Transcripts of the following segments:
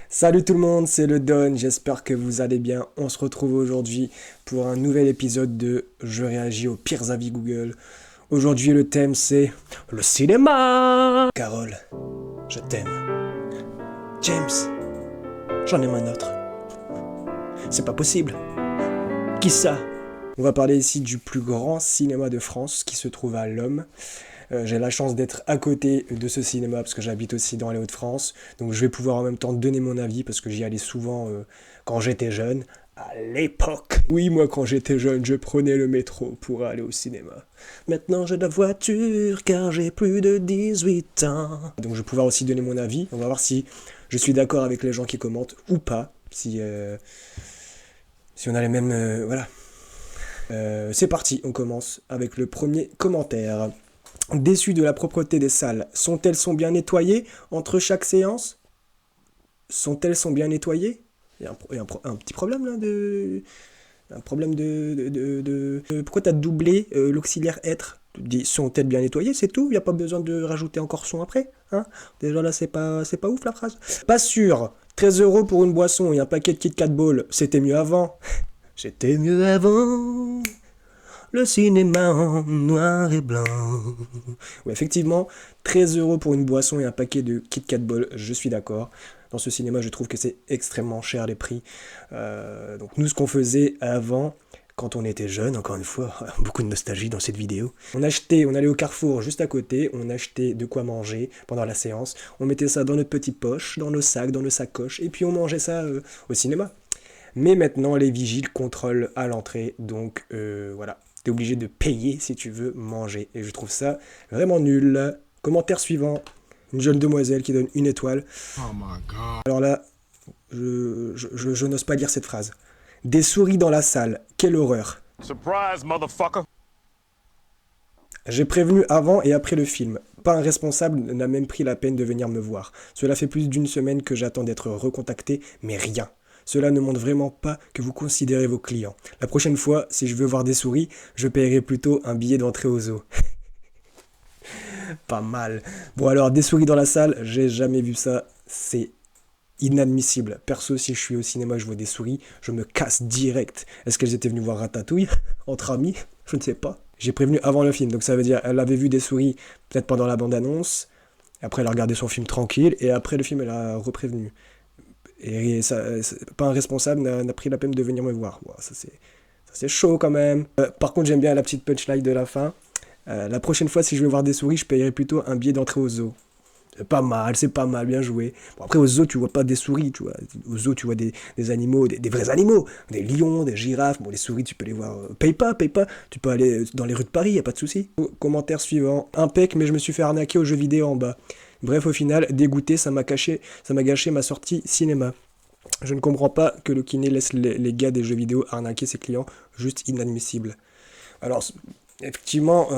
Salut tout le monde, c'est le Don, j'espère que vous allez bien. On se retrouve aujourd'hui pour un nouvel épisode de Je réagis aux pires avis Google. Aujourd'hui le thème c'est le cinéma. Carole, je t'aime. James, j'en aime un autre. C'est pas possible. Qui ça? On va parler ici du plus grand cinéma de France qui se trouve à Lomme. J'ai la chance d'être à côté de ce cinéma parce que j'habite aussi dans les Hauts-de-France. Donc je vais pouvoir en même temps donner mon avis parce que j'y allais souvent quand j'étais jeune. À l'époque. Oui, moi quand j'étais jeune, je prenais le métro pour aller au cinéma. Maintenant j'ai la voiture car j'ai plus de 18 ans. Donc je vais pouvoir aussi donner mon avis. On va voir si je suis d'accord avec les gens qui commentent ou pas. Si on a les mêmes... voilà. C'est parti, on commence avec le premier commentaire. Déçu de la propreté des salles, sont bien nettoyées entre chaque séance? Sont bien nettoyées? Il y a un petit problème là de... Un problème pourquoi t'as doublé l'auxiliaire être? Tu dis sont-elles bien nettoyées, c'est tout? Il n'y a pas besoin de rajouter encore son après, hein? Déjà là c'est pas ouf la phrase. Pas sûr, 13 € pour une boisson et un paquet de Kit Kat Ball, c'était mieux avant. C'était mieux avant. Le cinéma en noir et blanc. Oui, effectivement, 13 € pour une boisson et un paquet de Kit Kat Ball, je suis d'accord. Dans ce cinéma, je trouve que c'est extrêmement cher les prix. Donc nous, ce qu'on faisait avant, quand on était jeune, encore une fois, beaucoup de nostalgie dans cette vidéo. On allait au Carrefour juste à côté, on achetait de quoi manger pendant la séance. On mettait ça dans notre petite poche, dans nos sacs, dans nos sacoches, et puis on mangeait ça au cinéma. Mais maintenant, les vigiles contrôlent à l'entrée, donc voilà. T'es obligé de payer si tu veux manger. Et je trouve ça vraiment nul. Commentaire suivant. Une jeune demoiselle qui donne une étoile. Oh my god. Alors là, je n'ose pas lire cette phrase. Des souris dans la salle. Quelle horreur. Surprise, motherfucker. J'ai prévenu avant et après le film. Pas un responsable n'a même pris la peine de venir me voir. Cela fait plus d'une semaine que j'attends d'être recontacté, mais rien. Cela ne montre vraiment pas que vous considérez vos clients. La prochaine fois, si je veux voir des souris, je paierai plutôt un billet d'entrée au zoo. Pas mal. Bon alors, des souris dans la salle, j'ai jamais vu ça. C'est inadmissible. Perso, si je suis au cinéma, je vois des souris, je me casse direct. Est-ce qu'elles étaient venues voir Ratatouille entre amis? Je ne sais pas. J'ai prévenu avant le film, donc ça veut dire elle avait vu des souris peut-être pendant la bande-annonce. Après, elle a regardé son film tranquille, et après le film, elle a reprévenu. Et ça, pas un responsable n'a pris la peine de venir me voir. Wow, ça c'est chaud quand même. Par contre, j'aime bien la petite punchline de la fin. La prochaine fois, si je veux voir des souris, je payerai plutôt un billet d'entrée au zoo. C'est pas mal, bien joué. Bon, après, au zoo, tu vois pas des souris, tu vois. Au zoo, tu vois des animaux, des vrais animaux. Des lions, des girafes. Bon, les souris, tu peux les voir. Paye pas. Tu peux aller dans les rues de Paris, y a pas de souci. Commentaire suivant. Impec, mais je me suis fait arnaquer aux jeux vidéo en bas. Bref, au final, dégoûté, ça m'a gâché ma sortie cinéma. Je ne comprends pas que le kiné laisse les gars des jeux vidéo arnaquer ses clients, juste inadmissible. Alors, effectivement,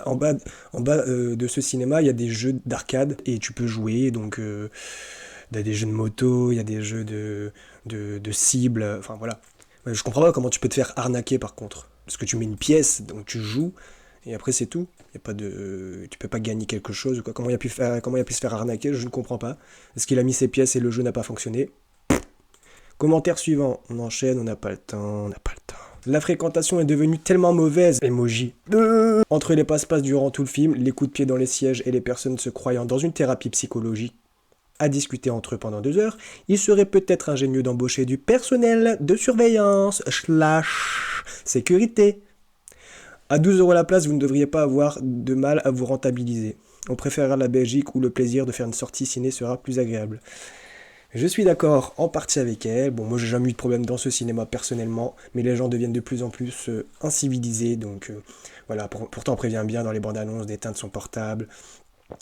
en bas de ce cinéma, il y a des jeux d'arcade et tu peux jouer, donc il y a des jeux de moto, il y a des jeux de cibles, enfin voilà. Je comprends pas comment tu peux te faire arnaquer par contre. Parce que tu mets une pièce, donc tu joues, et après c'est tout. Y a pas de... Tu peux pas gagner quelque chose ou quoi. Comment il a pu se faire arnaquer, je ne comprends pas. Est-ce qu'il a mis ses pièces et le jeu n'a pas fonctionné? Commentaire suivant. On enchaîne, on n'a pas le temps. La fréquentation est devenue tellement mauvaise, emoji. Entre les passe-passe durant tout le film, les coups de pied dans les sièges et les personnes se croyant dans une thérapie psychologique à discuter entre eux pendant 2 heures, il serait peut-être ingénieux d'embaucher du personnel de surveillance / sécurité. À 12 € la place, vous ne devriez pas avoir de mal à vous rentabiliser. On préférera la Belgique où le plaisir de faire une sortie ciné sera plus agréable. Je suis d'accord en partie avec elle. Bon, moi j'ai jamais eu de problème dans ce cinéma personnellement, mais les gens deviennent de plus en plus incivilisés, donc voilà, pourtant on prévient bien dans les bandes annonces d'éteindre son portable,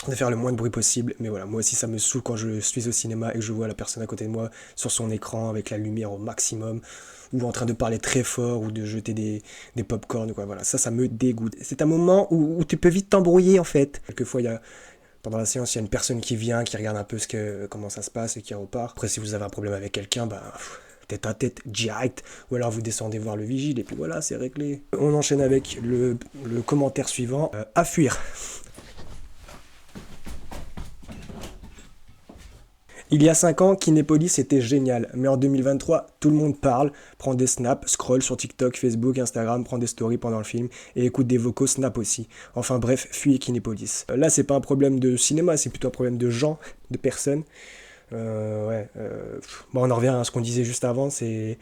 de faire le moins de bruit possible, mais voilà, moi aussi ça me saoule quand je suis au cinéma et que je vois la personne à côté de moi sur son écran avec la lumière au maximum, ou en train de parler très fort, ou de jeter des pop-corn, ou quoi, voilà, ça me dégoûte. C'est un moment où tu peux vite t'embrouiller en fait. Quelquefois pendant la séance, il y a une personne qui vient, qui regarde un peu comment ça se passe et qui repart. Après, si vous avez un problème avec quelqu'un, tête à tête, direct, ou alors vous descendez voir le vigile, et puis voilà, c'est réglé. On enchaîne avec le commentaire suivant. À fuir. Il y a 5 ans, Kinépolis était génial, mais en 2023, tout le monde parle, prend des snaps, scrolle sur TikTok, Facebook, Instagram, prend des stories pendant le film et écoute des vocaux snap aussi. Enfin bref, fuyez Kinépolis. Là, c'est pas un problème de cinéma, c'est plutôt un problème de gens, de personnes. Bon, on en revient à ce qu'on disait juste avant, c'est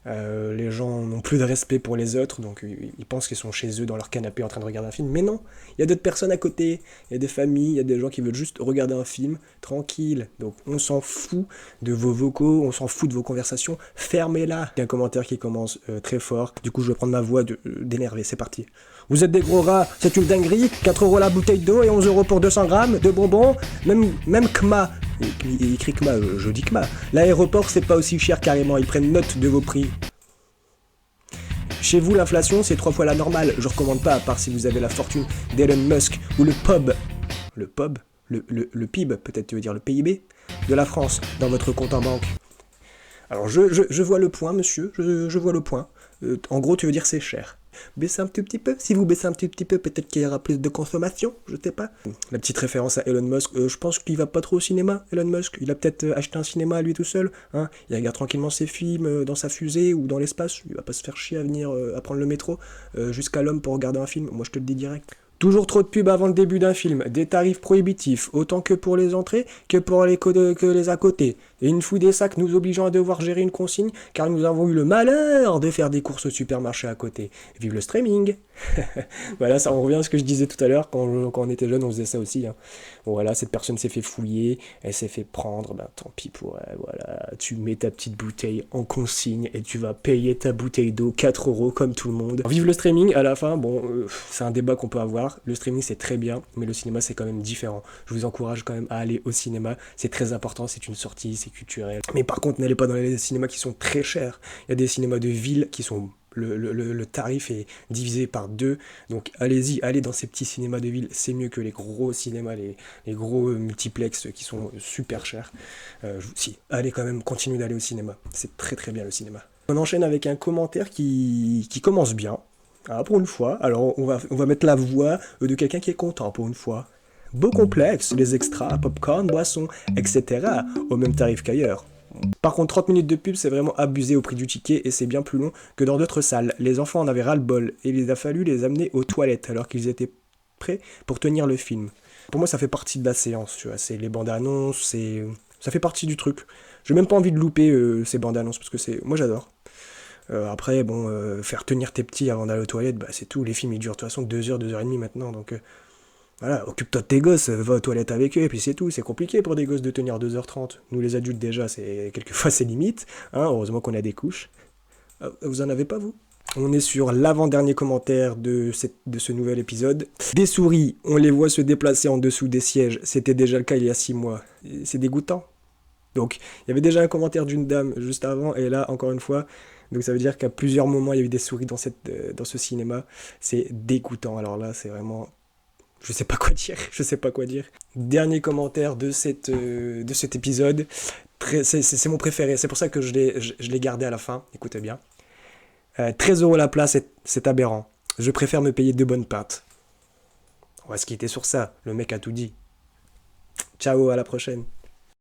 les gens n'ont plus de respect pour les autres, donc ils pensent qu'ils sont chez eux dans leur canapé en train de regarder un film. Mais non, il y a d'autres personnes à côté, il y a des familles, il y a des gens qui veulent juste regarder un film tranquille. Donc on s'en fout de vos vocaux, on s'en fout de vos conversations, fermez-la. Il y a un commentaire qui commence très fort, du coup je vais prendre ma voix d'énervé, c'est parti. Vous êtes des gros rats, c'est une dinguerie, 4 € la bouteille d'eau et 11 € pour 200 grammes de bonbons, même KMA. Il écrit KMA, je dis KMA. L'aéroport c'est pas aussi cher carrément, ils prennent note de vos prix. Chez vous l'inflation c'est 3 fois la normale, je recommande pas à part si vous avez la fortune d'Elon Musk ou le PIB, peut-être tu veux dire le PIB, de la France dans votre compte en banque. Alors je vois le point monsieur, je vois le point. En gros tu veux dire c'est cher. Baissez un tout petit peu, si vous baissez un tout petit peu, peut-être qu'il y aura plus de consommation, je sais pas. La petite référence à Elon Musk, je pense qu'il va pas trop au cinéma, Elon Musk. Il a peut-être acheté un cinéma à lui tout seul, hein. Il regarde tranquillement ses films dans sa fusée ou dans l'espace, il va pas se faire chier à venir à prendre le métro jusqu'à l'homme pour regarder un film, moi je te le dis direct. Toujours trop de pubs avant le début d'un film, des tarifs prohibitifs, autant que pour les entrées que pour que les à côté. Et une foule des sacs nous obligeant à devoir gérer une consigne, car nous avons eu le malheur de faire des courses au supermarché à côté. Vive le streaming. Voilà, ça on revient à ce que je disais tout à l'heure, quand on était jeune on faisait ça aussi. Hein. Bon voilà, cette personne s'est fait fouiller, elle s'est fait prendre, ben tant pis pour elle, voilà. Tu mets ta petite bouteille en consigne et tu vas payer ta bouteille d'eau 4 € comme tout le monde. Alors, vive le streaming, à la fin, bon, c'est un débat qu'on peut avoir. Le streaming c'est très bien, mais le cinéma c'est quand même différent. Je vous encourage quand même à aller au cinéma, c'est très important, c'est une sortie, c'est culturel. Mais par contre, n'allez pas dans les cinémas qui sont très chers. Il y a des cinémas de ville qui sont... Le tarif est divisé par 2, donc allez-y, allez dans ces petits cinémas de ville, c'est mieux que les gros cinémas, les gros multiplex qui sont super chers. Si, allez quand même, continuez d'aller au cinéma, c'est très très bien le cinéma. On enchaîne avec un commentaire qui commence bien, pour une fois, alors on va mettre la voix de quelqu'un qui est content pour une fois. Beau complexe, les extras, popcorn, boissons, etc. au même tarif qu'ailleurs. Par contre, 30 minutes de pub, c'est vraiment abusé au prix du ticket et c'est bien plus long que dans d'autres salles. Les enfants en avaient ras-le-bol et il a fallu les amener aux toilettes alors qu'ils étaient prêts pour tenir le film. Pour moi, ça fait partie de la séance, tu vois. C'est les bandes annonces, ça fait partie du truc. J'ai même pas envie de louper ces bandes annonces parce que moi j'adore. Après, bon, faire tenir tes petits avant d'aller aux toilettes, bah c'est tout. Les films ils durent de toute façon 2h, 2h30 maintenant, donc... Voilà, occupe-toi de tes gosses, va aux toilettes avec eux, et puis c'est tout. C'est compliqué pour des gosses de tenir 2h30. Nous les adultes déjà, quelquefois c'est limite. Hein, heureusement qu'on a des couches. Vous en avez pas vous ? On est sur l'avant-dernier commentaire de ce nouvel épisode. Des souris, on les voit se déplacer en dessous des sièges. C'était déjà le cas il y a 6 mois. C'est dégoûtant. Donc, il y avait déjà un commentaire d'une dame juste avant, et là, encore une fois... Donc ça veut dire qu'à plusieurs moments, il y a eu des souris dans ce cinéma. C'est dégoûtant. Alors là, c'est vraiment... Je sais pas quoi dire. Dernier commentaire de cet épisode. C'est mon préféré. C'est pour ça que je l'ai gardé à la fin. Écoutez bien. 13 € la place, c'est aberrant. Je préfère me payer 2 bonnes pintes. On va se quitter sur ça. Le mec a tout dit. Ciao, à la prochaine.